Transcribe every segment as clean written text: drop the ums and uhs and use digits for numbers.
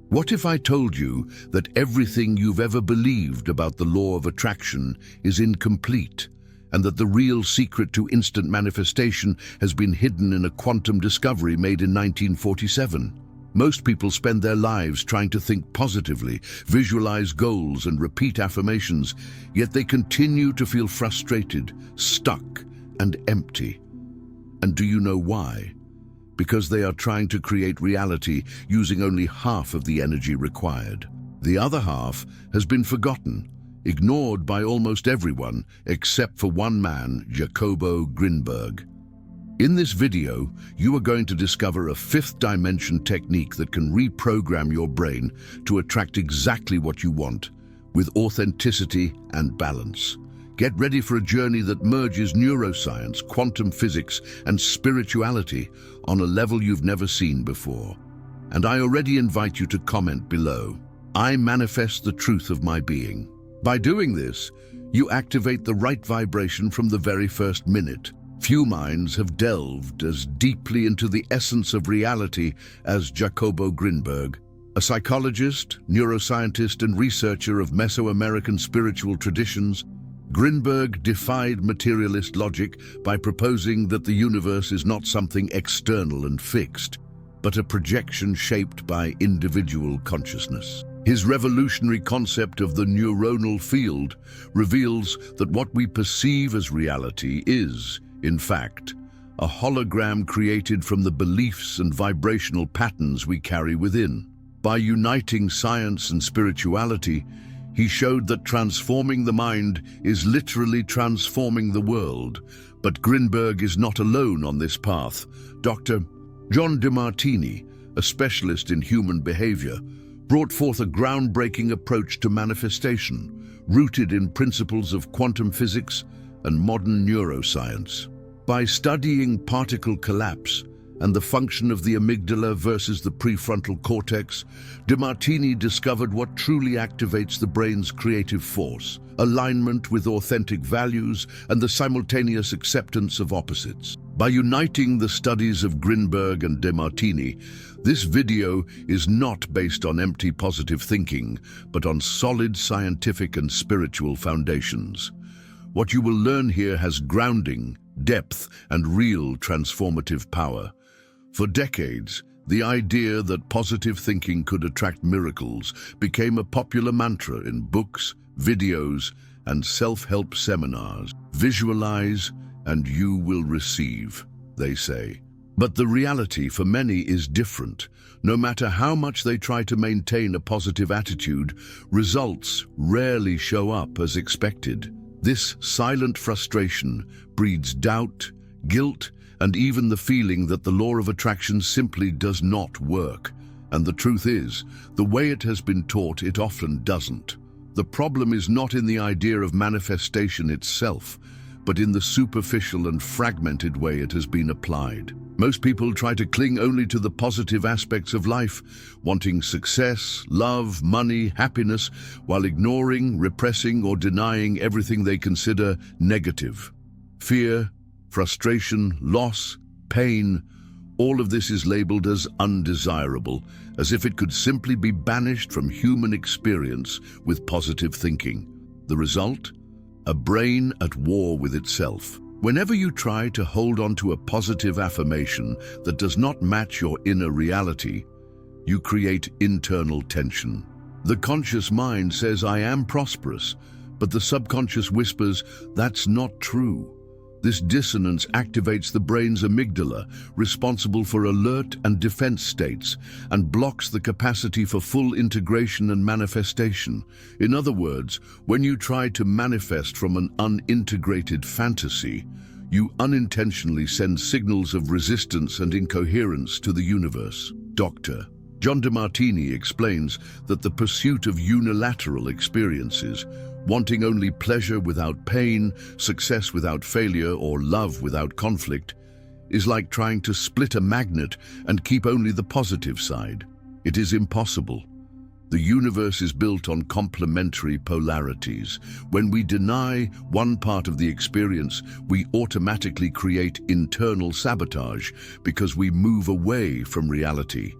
What if I told you that everything you've ever believed about the law of attraction is incomplete, and that the real secret to instant manifestation has been hidden in a quantum discovery made in 1947? Most people spend their lives trying to think positively, visualize goals, and repeat affirmations, yet they continue to feel frustrated, stuck, and empty. And do you know why? Because they are trying to create reality using only half of the energy required. The other half has been forgotten, ignored by almost everyone except for one man, Jacobo Grinberg. In this video, you are going to discover a fifth dimension technique that can reprogram your brain to attract exactly what you want, with authenticity and balance. Get ready for a journey that merges neuroscience, quantum physics, and spirituality on a level you've never seen before. And I already invite you to comment below. I manifest the truth of my being. By doing this, you activate the right vibration from the very first minute. Few minds have delved as deeply into the essence of reality as Jacobo Grinberg. A psychologist, neuroscientist, and researcher of Mesoamerican spiritual traditions, Grinberg defied materialist logic by proposing that the universe is not something external and fixed, but a projection shaped by individual consciousness. His revolutionary concept of the neuronal field reveals that what we perceive as reality is, in fact, a hologram created from the beliefs and vibrational patterns we carry within. By uniting science and spirituality, he showed that transforming the mind is literally transforming the world. But Grinberg is not alone on this path. Dr. De Martini, a specialist in human behavior, brought forth a groundbreaking approach to manifestation, rooted in principles of quantum physics and modern neuroscience. By studying particle collapse and the function of the amygdala versus the prefrontal cortex, De Martini discovered what truly activates the brain's creative force: alignment with authentic values and the simultaneous acceptance of opposites. By uniting the studies of Grinberg and De Martini, this video is not based on empty positive thinking, but on solid scientific and spiritual foundations. What you will learn here has grounding, depth, and real transformative power. For decades, the idea that positive thinking could attract miracles became a popular mantra in books, videos, and self-help seminars. Visualize and you will receive, they say. But the reality for many is different. No matter how much they try to maintain a positive attitude, results rarely show up as expected. This silent frustration breeds doubt, guilt, and even the feeling that the law of attraction simply does not work. And the truth is, the way it has been taught, it often doesn't. The problem is not in the idea of manifestation itself, but in the superficial and fragmented way it has been applied. Most people try to cling only to the positive aspects of life, wanting success, love, money, happiness, while ignoring, repressing, or denying everything they consider negative. Fear, frustration, loss, pain, all of this is labeled as undesirable, as if it could simply be banished from human experience with positive thinking. The result? A brain at war with itself. Whenever you try to hold on to a positive affirmation that does not match your inner reality, you create internal tension. The conscious mind says, "I am prosperous," but the subconscious whispers, "That's not true." This dissonance activates the brain's amygdala, responsible for alert and defense states, and blocks the capacity for full integration and manifestation. In other words, when you try to manifest from an unintegrated fantasy, you unintentionally send signals of resistance and incoherence to the universe. Dr. De Martini explains that the pursuit of unilateral experiences, wanting only pleasure without pain, success without failure, or love without conflict, is like trying to split a magnet and keep only the positive side. It is impossible. The universe is built on complementary polarities. When we deny one part of the experience, we automatically create internal sabotage because we move away from reality.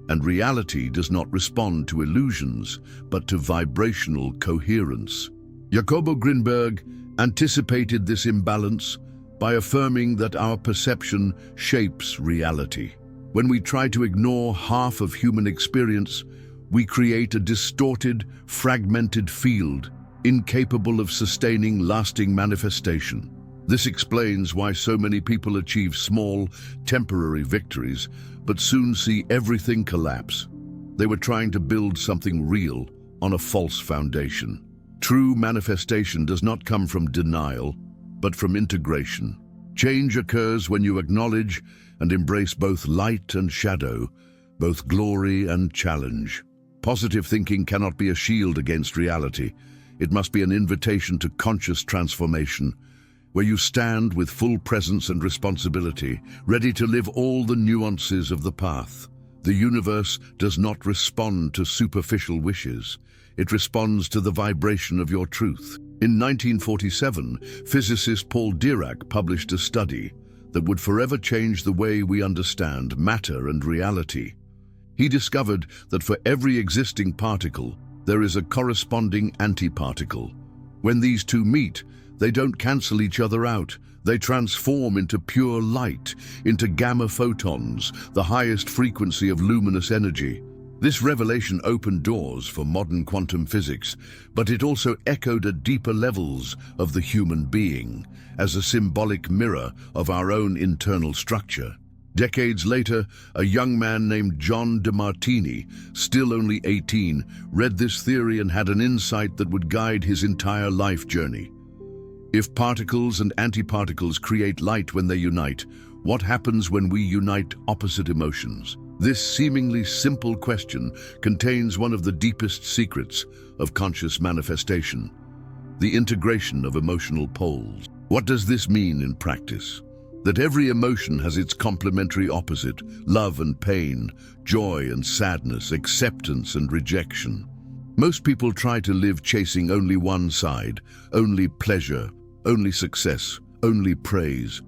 and reality does not respond to illusions, but to vibrational coherence. Jacobo Grinberg anticipated this imbalance by affirming that our perception shapes reality. When we try to ignore half of human experience, we create a distorted, fragmented field, incapable of sustaining lasting manifestation. This explains why so many people achieve small, temporary victories, but soon see everything collapse. They were trying to build something real on a false foundation. True manifestation does not come from denial, but from integration. Change occurs when you acknowledge and embrace both light and shadow, both glory and challenge. Positive thinking cannot be a shield against reality. It must be an invitation to conscious transformation, where you stand with full presence and responsibility, ready to live all the nuances of the path. The universe does not respond to superficial wishes. It responds to the vibration of your truth. In 1947, physicist Paul Dirac published a study that would forever change the way we understand matter and reality. He discovered that for every existing particle, there is a corresponding antiparticle. When these two meet, they don't cancel each other out. They transform into pure light, into gamma photons, the highest frequency of luminous energy. This revelation opened doors for modern quantum physics, but it also echoed at deeper levels of the human being, as a symbolic mirror of our own internal structure. Decades later, a young man named Grinberg De Martini, still only 18, read this theory and had an insight that would guide his entire life journey. If particles and antiparticles create light when they unite, what happens when we unite opposite emotions? This seemingly simple question contains one of the deepest secrets of conscious manifestation: the integration of emotional poles. What does this mean in practice? That every emotion has its complementary opposite: love and pain, joy and sadness, acceptance and rejection. Most people try to live chasing only one side, only pleasure, only success, only praise.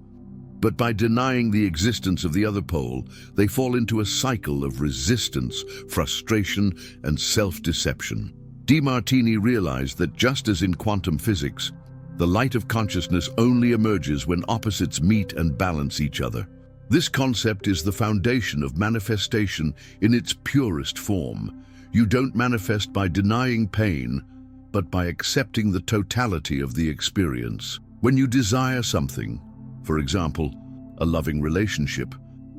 But by denying the existence of the other pole, they fall into a cycle of resistance, frustration, and self-deception. De Martini realized that just as in quantum physics, the light of consciousness only emerges when opposites meet and balance each other. This concept is the foundation of manifestation in its purest form. You don't manifest by denying pain, but by accepting the totality of the experience. When you desire something, for example, a loving relationship,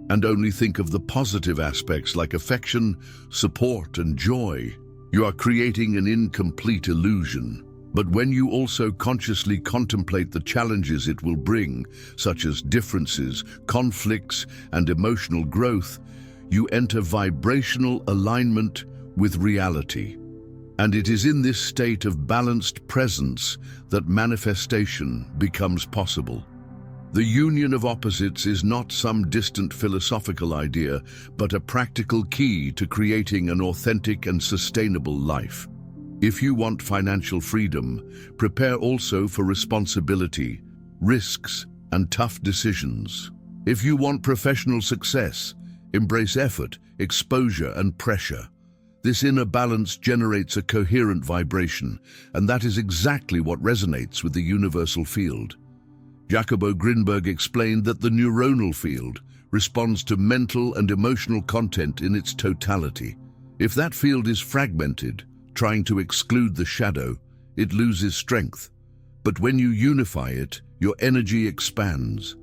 and only think of the positive aspects like affection, support, and joy, you are creating an incomplete illusion. But when you also consciously contemplate the challenges it will bring, such as differences, conflicts, and emotional growth, you enter vibrational alignment with reality. And it is in this state of balanced presence that manifestation becomes possible. The union of opposites is not some distant philosophical idea, but a practical key to creating an authentic and sustainable life. If you want financial freedom, prepare also for responsibility, risks, and tough decisions. If you want professional success, embrace effort, exposure, and pressure. This inner balance generates a coherent vibration, and that is exactly what resonates with the universal field. Jacobo Grinberg explained that the neuronal field responds to mental and emotional content in its totality. If that field is fragmented, trying to exclude the shadow, it loses strength. But when you unify it, your energy expands.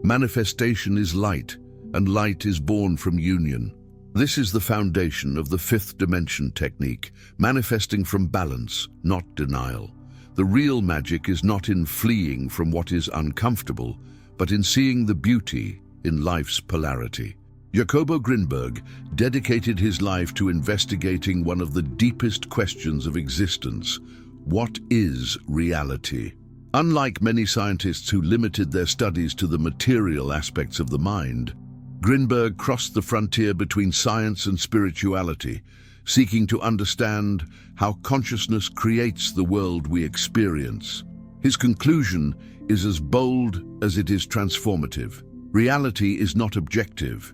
Manifestation is light, and light is born from union. This is the foundation of the fifth dimension technique, manifesting from balance, not denial. The real magic is not in fleeing from what is uncomfortable, but in seeing the beauty in life's polarity. Jacobo Grinberg dedicated his life to investigating one of the deepest questions of existence: what is reality? Unlike many scientists who limited their studies to the material aspects of the mind, Grinberg crossed the frontier between science and spirituality, seeking to understand how consciousness creates the world we experience. His conclusion is as bold as it is transformative. Reality is not objective.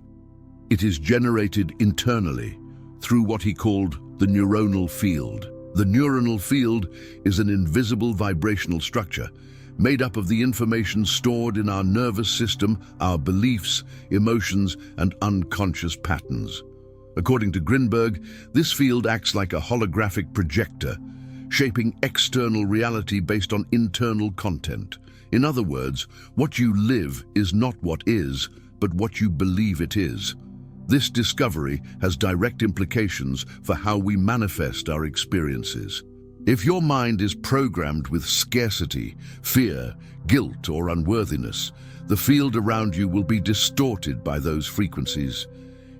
It is generated internally through what he called the neuronal field. The neuronal field is an invisible vibrational structure made up of the information stored in our nervous system, our beliefs, emotions, and unconscious patterns. According to Grinberg, this field acts like a holographic projector, shaping external reality based on internal content. In other words, what you live is not what is, but what you believe it is. This discovery has direct implications for how we manifest our experiences. If your mind is programmed with scarcity, fear, guilt, or unworthiness, the field around you will be distorted by those frequencies.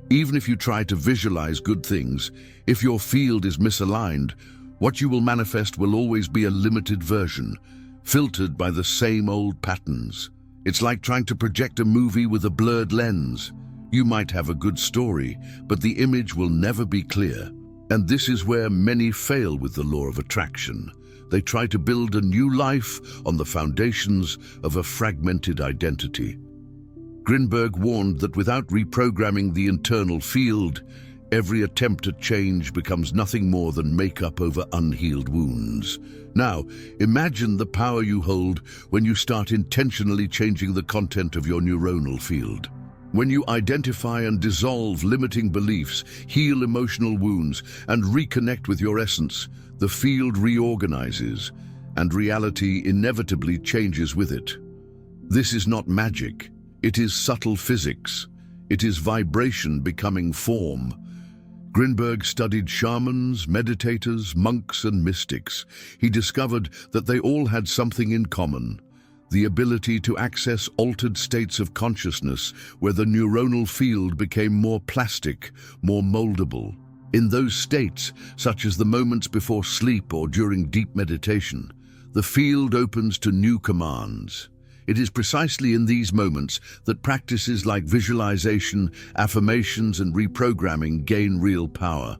Even if you try to visualize good things, if your field is misaligned, what you will manifest will always be a limited version, filtered by the same old patterns. It's like trying to project a movie with a blurred lens. You might have a good story, but the image will never be clear. And this is where many fail with the law of attraction. They try to build a new life on the foundations of a fragmented identity. Grinberg warned that without reprogramming the internal field, every attempt at change becomes nothing more than makeup over unhealed wounds. Now, imagine the power you hold when you start intentionally changing the content of your neuronal field. When you identify and dissolve limiting beliefs, heal emotional wounds, and reconnect with your essence, the field reorganizes, and reality inevitably changes with it. This is not magic. It is subtle physics. It is vibration becoming form. Grinberg studied shamans, meditators, monks, and mystics. He discovered that they all had something in common: the ability to access altered states of consciousness where the neuronal field became more plastic, more moldable. In those states, such as the moments before sleep or during deep meditation, the field opens to new commands. It is precisely in these moments that practices like visualization, affirmations, and reprogramming gain real power.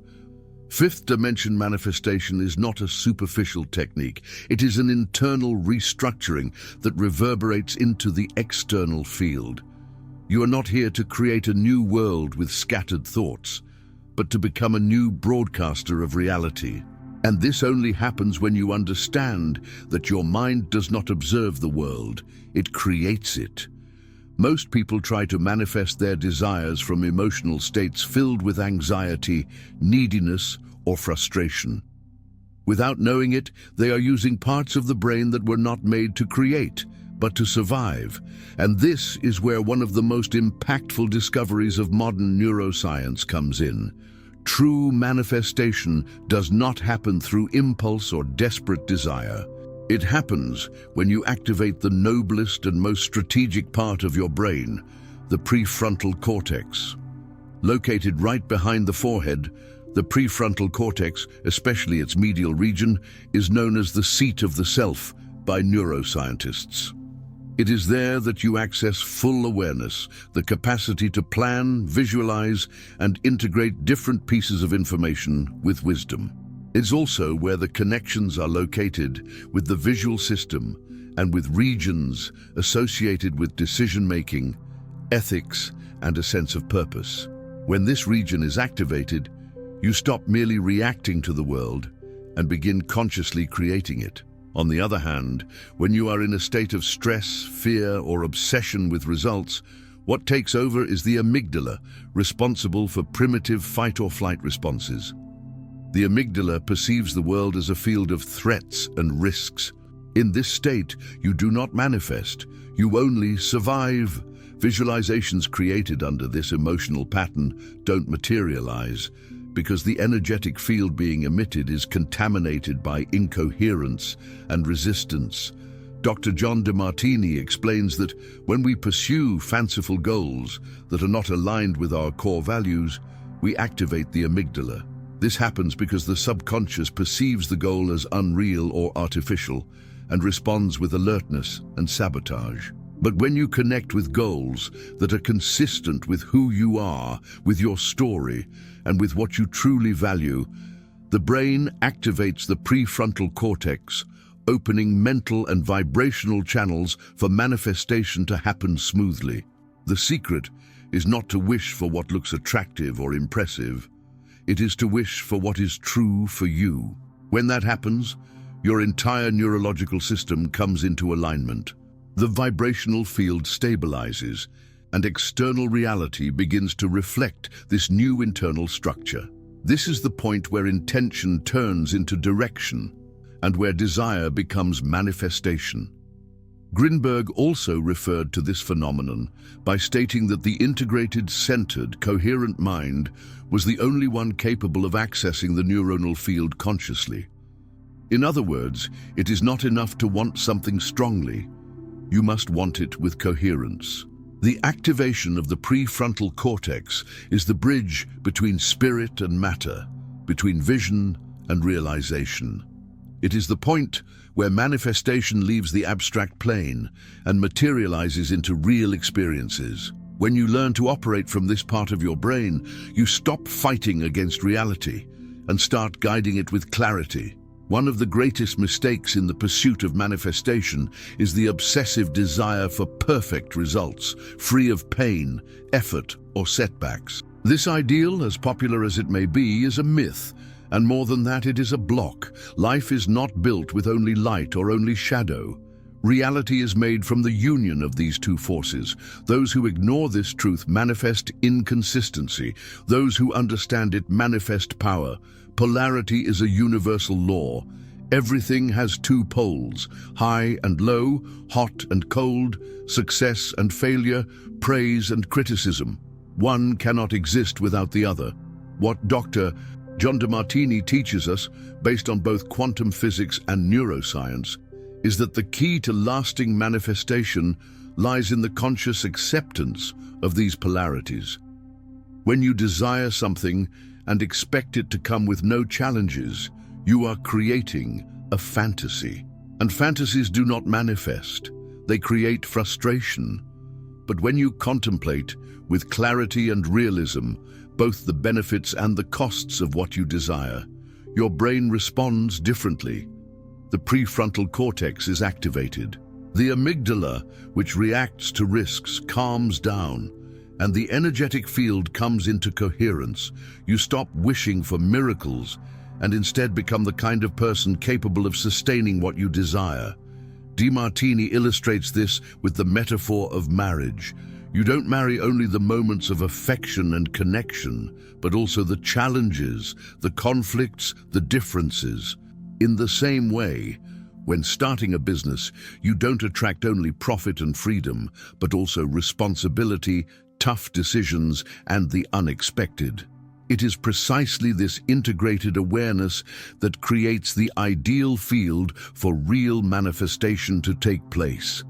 Fifth dimension manifestation is not a superficial technique. It is an internal restructuring that reverberates into the external field. You are not here to create a new world with scattered thoughts, but to become a new broadcaster of reality. And this only happens when you understand that your mind does not observe the world, it creates it. Most people try to manifest their desires from emotional states filled with anxiety, neediness, or frustration. Without knowing it, they are using parts of the brain that were not made to create, but to survive. And this is where one of the most impactful discoveries of modern neuroscience comes in. True manifestation does not happen through impulse or desperate desire. It happens when you activate the noblest and most strategic part of your brain, the prefrontal cortex. Located right behind the forehead, the prefrontal cortex, especially its medial region, is known as the seat of the self by neuroscientists. It is there that you access full awareness, the capacity to plan, visualize, and integrate different pieces of information with wisdom. It's also where the connections are located with the visual system and with regions associated with decision-making, ethics, and a sense of purpose. When this region is activated, you stop merely reacting to the world and begin consciously creating it. On the other hand, when you are in a state of stress, fear, or obsession with results, what takes over is the amygdala, responsible for primitive fight-or-flight responses. The amygdala perceives the world as a field of threats and risks. In this state, you do not manifest, you only survive. Visualizations created under this emotional pattern don't materialize, because the energetic field being emitted is contaminated by incoherence and resistance. Dr. De Martini explains that when we pursue fanciful goals that are not aligned with our core values, we activate the amygdala. This happens because the subconscious perceives the goal as unreal or artificial and responds with alertness and sabotage. But when you connect with goals that are consistent with who you are, with your story, and with what you truly value, the brain activates the prefrontal cortex, opening mental and vibrational channels for manifestation to happen smoothly. The secret is not to wish for what looks attractive or impressive. It is to wish for what is true for you. When that happens, your entire neurological system comes into alignment. The vibrational field stabilizes, and external reality begins to reflect this new internal structure. This is the point where intention turns into direction, and where desire becomes manifestation. Grinberg also referred to this phenomenon by stating that the integrated, centered, coherent mind was the only one capable of accessing the neuronal field consciously. In other words, it is not enough to want something strongly. You must want it with coherence. The activation of the prefrontal cortex is the bridge between spirit and matter, between vision and realization. It is the point where manifestation leaves the abstract plane and materializes into real experiences. When you learn to operate from this part of your brain, you stop fighting against reality and start guiding it with clarity. One of the greatest mistakes in the pursuit of manifestation is the obsessive desire for perfect results, free of pain, effort, or setbacks. This ideal, as popular as it may be, is a myth, and more than that, it is a block. Life is not built with only light or only shadow. Reality is made from the union of these two forces. Those who ignore this truth manifest inconsistency. Those who understand it manifest power. Polarity is a universal law. Everything has two poles, high and low, hot and cold, success and failure, praise and criticism. One cannot exist without the other. What Dr. De Martini teaches us, based on both quantum physics and neuroscience, is that the key to lasting manifestation lies in the conscious acceptance of these polarities. When you desire something and expect it to come with no challenges, you are creating a fantasy. And fantasies do not manifest. They create frustration. But when you contemplate, with clarity and realism, both the benefits and the costs of what you desire, your brain responds differently. The prefrontal cortex is activated. The amygdala, which reacts to risks, calms down, and the energetic field comes into coherence. You stop wishing for miracles and instead become the kind of person capable of sustaining what you desire. De Martini illustrates this with the metaphor of marriage. You don't marry only the moments of affection and connection, but also the challenges, the conflicts, the differences. In the same way, when starting a business, you don't attract only profit and freedom, but also responsibility, tough decisions, and the unexpected. It is precisely this integrated awareness that creates the ideal field for real manifestation to take place.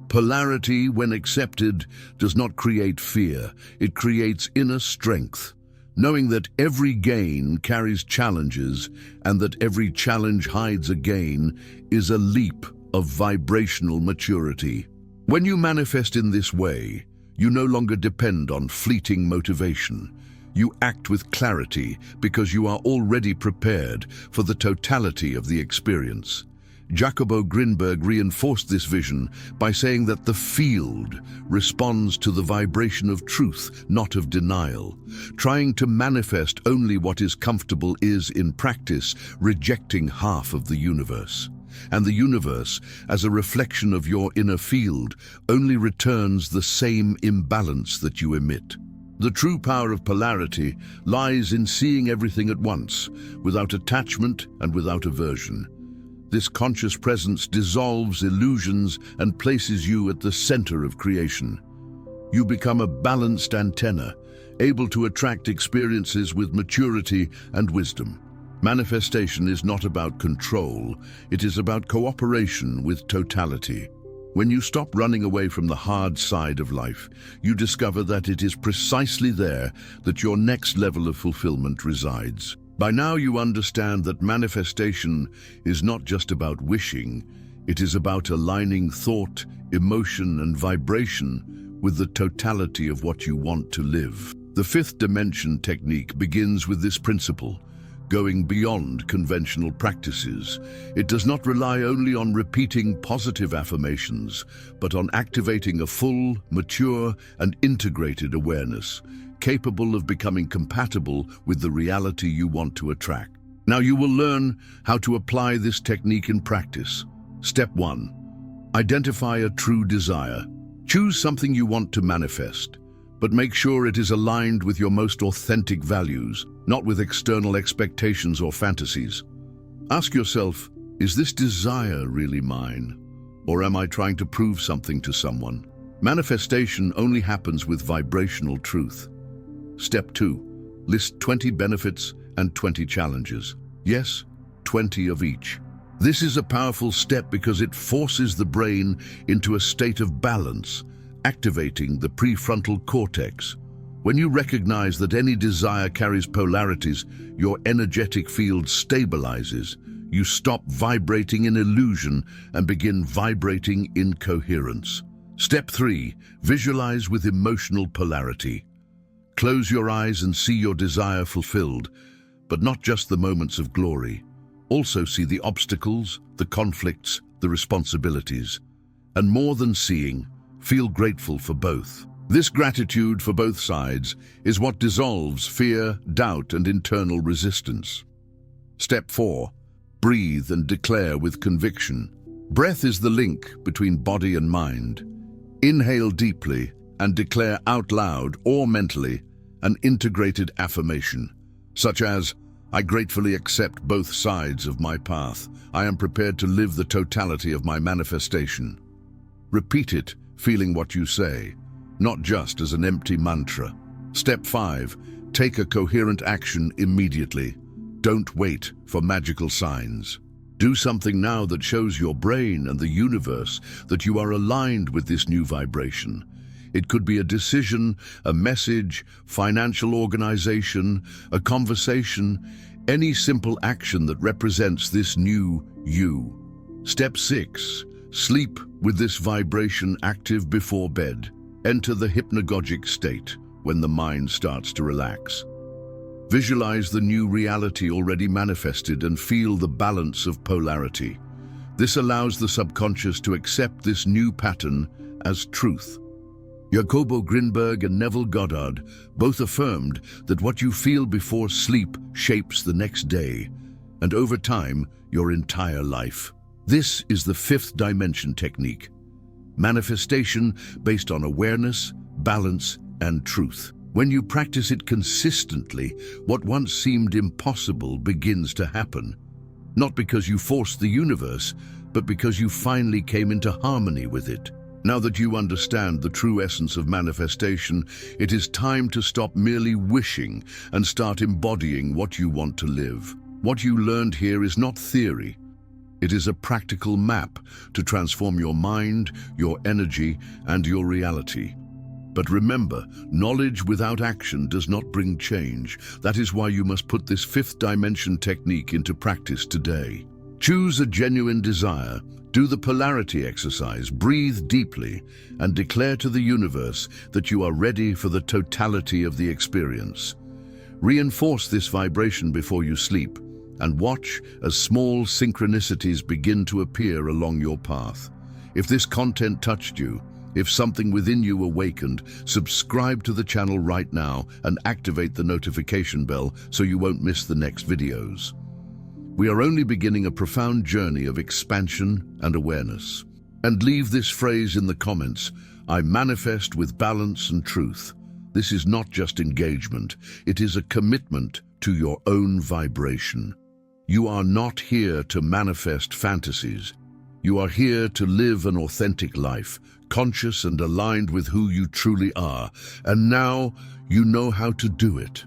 Polarity, when accepted, does not create fear. It creates inner strength, knowing that every gain carries challenges and that every challenge hides a gain is a leap of vibrational maturity. When you manifest in this way, you no longer depend on fleeting motivation. You act with clarity because you are already prepared for the totality of the experience. Jacobo Grinberg reinforced this vision by saying that the field responds to the vibration of truth, not of denial. Trying to manifest only what is comfortable is, in practice, rejecting half of the universe. And the universe, as a reflection of your inner field, only returns the same imbalance that you emit. The true power of polarity lies in seeing everything at once, without attachment and without aversion. This conscious presence dissolves illusions and places you at the center of creation. You become a balanced antenna, able to attract experiences with maturity and wisdom. Manifestation is not about control, it is about cooperation with totality. When you stop running away from the hard side of life, you discover that it is precisely there that your next level of fulfillment resides. By now you understand that manifestation is not just about wishing, it is about aligning thought, emotion, and vibration with the totality of what you want to live. The fifth dimension technique begins with this principle: going beyond conventional practices. It does not rely only on repeating positive affirmations, but on activating a full, mature, and integrated awareness, capable of becoming compatible with the reality you want to attract. Now you will learn how to apply this technique in practice. Step 1. Identify a true desire. Choose something you want to manifest, but make sure it is aligned with your most authentic values, not with external expectations or fantasies. Ask yourself, is this desire really mine? Or am I trying to prove something to someone? Manifestation only happens with vibrational truth. Step 2. List 20 benefits and 20 challenges. Yes, 20 of each. This is a powerful step because it forces the brain into a state of balance, activating the prefrontal cortex. When you recognize that any desire carries polarities, your energetic field stabilizes. You stop vibrating in illusion and begin vibrating in coherence. Step 3. Visualize with emotional polarity. Close your eyes and see your desire fulfilled, but not just the moments of glory. Also see the obstacles, the conflicts, the responsibilities. And more than seeing, feel grateful for both. This gratitude for both sides is what dissolves fear, doubt, and internal resistance. Step 4. Breathe and declare with conviction. Breath is the link between body and mind. Inhale deeply and declare out loud or mentally an integrated affirmation, such as, I gratefully accept both sides of my path. I am prepared to live the totality of my manifestation. Repeat it, feeling what you say, not just as an empty mantra. Step 5. Take a coherent action immediately. Don't wait for magical signs. Do something now that shows your brain and the universe that you are aligned with this new vibration. It could be a decision, a message, financial organization, a conversation, any simple action that represents this new you. Step 6. Sleep with this vibration active before bed. Enter the hypnagogic state when the mind starts to relax. Visualize the new reality already manifested and feel the balance of polarity. This allows the subconscious to accept this new pattern as truth. Jacobo Grinberg and Neville Goddard both affirmed that what you feel before sleep shapes the next day, and over time, your entire life. This is the 5th dimension technique. Manifestation based on awareness, balance, and truth. When you practice it consistently, what once seemed impossible begins to happen. Not because you forced the universe, but because you finally came into harmony with it. Now that you understand the true essence of manifestation, it is time to stop merely wishing and start embodying what you want to live. What you learned here is not theory. It is a practical map to transform your mind, your energy, and your reality. But remember, knowledge without action does not bring change. That is why you must put this 5th dimension technique into practice today. Choose a genuine desire, do the polarity exercise, breathe deeply, and declare to the universe that you are ready for the totality of the experience. Reinforce this vibration before you sleep, and watch as small synchronicities begin to appear along your path. If this content touched you, if something within you awakened, subscribe to the channel right now and activate the notification bell so you won't miss the next videos. We are only beginning a profound journey of expansion and awareness. And leave this phrase in the comments, I manifest with balance and truth. This is not just engagement, it is a commitment to your own vibration. You are not here to manifest fantasies. You are here to live an authentic life, conscious and aligned with who you truly are. And now you know how to do it.